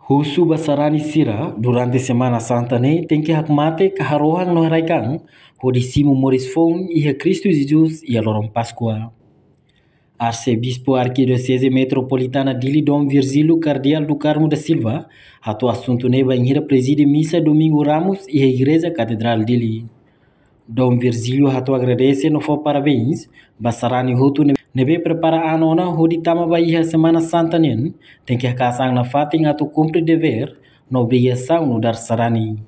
Husu Basarani Sira, durante Semana Santa, tem que hakmate kaharohang no haraikang, hodisimu Moris Fong, e Cristo Jesus e a Lorom Páscoa. Arcebispo Arquidiocese Metropolitana Dili Dom Virgílio Cardeal do Carmo da Silva, ato assunto neba em preside missa Domingo Ramos e a Igreja Catedral Dili. Dom Virgílio ato agradece no for parabéns, Basarani Hutu nebe prepara a nona hodi tama baía Semana Santa nen, tem que casar na fatin ato cumpre dever, no obrigação no dar sarani.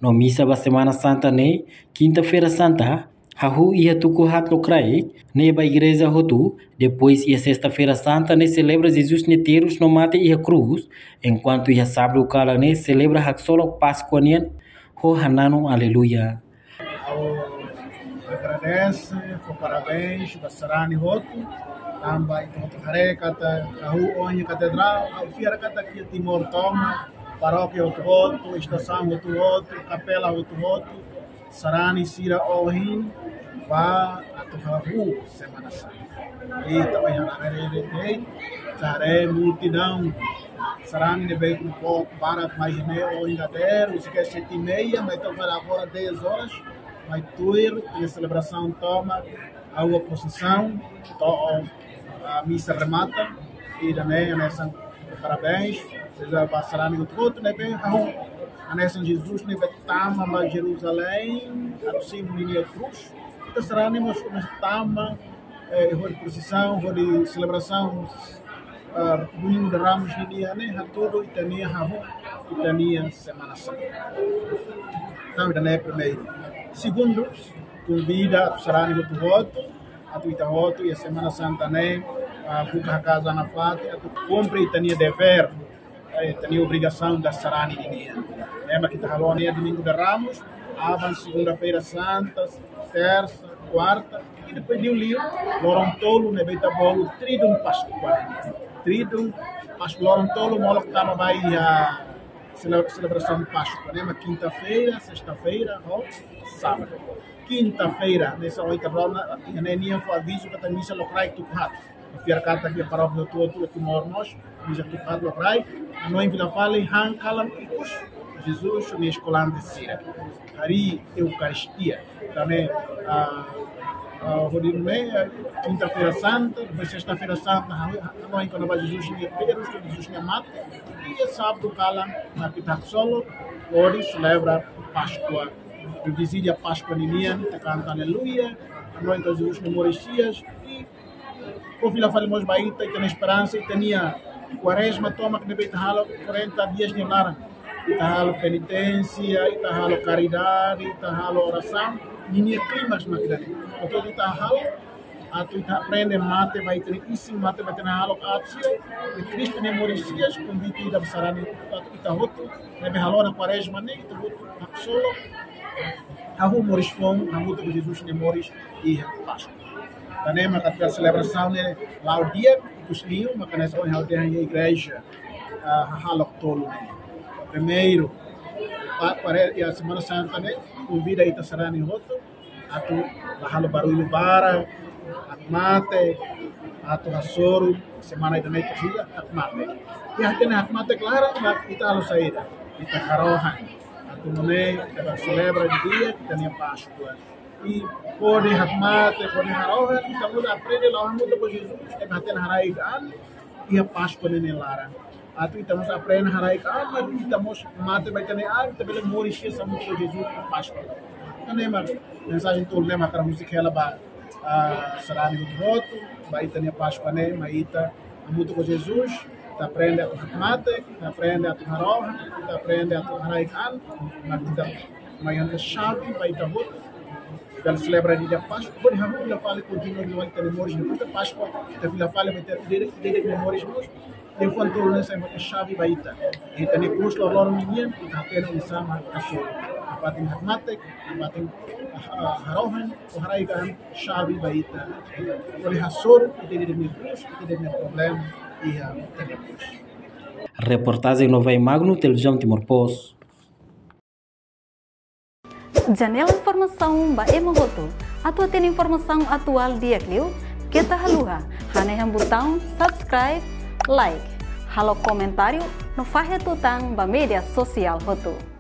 No missa ba Semana Santa ne, quinta-feira santa, Hahu ia tuku hat lokrai, neba igreja Hutu, depois ia sexta-feira santa ne celebra Jesus neteiros no mate ia cruz, enquanto ia sábado kala ne celebra hak solo Páscoa nen, ho hanano aleluia. Agradece, for parabéns, Basarani Roto, também Roto Harekata, Kahu Onha Catedral, Alfiara Cata aqui Timor Toma, Paróquia Roto, Estação Roto, Capela Roto, Sarani Sira Ohin, Vá a Tohahu, Semana Santa. E também a Rede, Tare multidão, Sarani de Beco para mais ou engadeiro, se quer 7h30, mas então vai agora 10 horas. Vai tuir, a celebração toma a oposição, a missa remata e também nessa parabéns, seja Basarani o outro, né bem, a nessa Jesus né tama para Jerusalém, a símbolo da cruz, a Basarani mas tama a procissão, a celebração Domingo de Ramos de dia, né, a tudo e tania Semana Santa. Então, é primeiro. Segundo, convida a Sarani do voto, a Tuita Voto e a Semana Santa, né? A Buca Casa na Fate, a tu cumpre e tinha dever, tinha obrigação da Sarani de dia. Lembra que está lá, Domingo de Ramos, avan segunda-feira santa, terça, quarta, e depois de um livro, Lorontolo, Nebeta Bolo, Tridum Pascual. Tridum Pascual, Lorontolo, Moloch Tama Bahia. Celebração de Páscoa, né? Quinta-feira, sexta-feira, sábado. Quinta-feira, nessa 8 horas, a Neninha foi aviso que a missa locrai Tukhat. A fiar carta aqui para o doutor que mora nós, missa Tukhat locrai. A nós em Vila Fale, Han Kalam Ikus, Jesus, o escolar de Sira. Hari Eucaristia. Também, quinta-feira santa, depois sexta-feira santa, a nós quando Jesus tinha Pedro, Jesus tinha Mata. E sábado, Kala, na Pitac Solo, hoje celebra Páscoa. Eu dizia Páscoa Ninian, te canta Aleluia, a nós então Jesus memorias e o Vila Falimos Baita e tem esperança e tinha Quaresma, toma que deve estar 40 dias de lara. Está penitência, está caridade, está oração, ninguém climas maquinari. Então está tu aprende mate, vai ter isso, mate vai ter na aula e Cristo memorias convite da Basarani ita roto, lebe halona Quaresma ne ita roto, solo hahu moris fom, hahu de Jesus memorias e Páscoa. Também a celebração né lá o dia dos lios, mas nessa hora a igreja halok tolo. Primeiro a Semana Santa né convida ita Sarani roto, atu halo barulho bara Akmate, atau Hasoro, semana itu naik ke Akmate. Ya, hati Akmate claro, kita harus saída. Kita karohan. Atau mulai kita celebra dia, kita nih Páscoa. E pode Akmate, pode karohan, kita muda aprende lá muito com Jesus. Kita hati haraikan, ia Páscoa nele lara. Atau kita must aprende haraikan, mas kita must mate vai ter ar, kita boleh morisnya sama com Jesus Páscoa. Kan emang mensagem tuh memang karena musik ela ba Sarani do voto, vai ter a Páscoa né, maita, muito com Jesus, tá aprende a mate, tá aprende a haroha, tá aprende a haraikan, mas tá maior chave vai ter voto. Ela celebra dia Páscoa, por exemplo, ela fala continua de ter memórias de Páscoa, ela fala vai ter de memórias nós. Eu falo tudo nessa chave vai ter. E tem curso lá no menino, tá tendo um sama cachorro. Pating hakmatek, pating harohan, o haraikan, chave baita. Oleh hasor, tidak ada problema e teremos. Reportagem Nova Magno, Televisão Timor-Post. Janela Informação ba Emogoto. Atua tem informação atual dia Clio, kita haluha, haneham botão subscribe, like, halo comentário no Fahe Tutang ba mídia social Roto.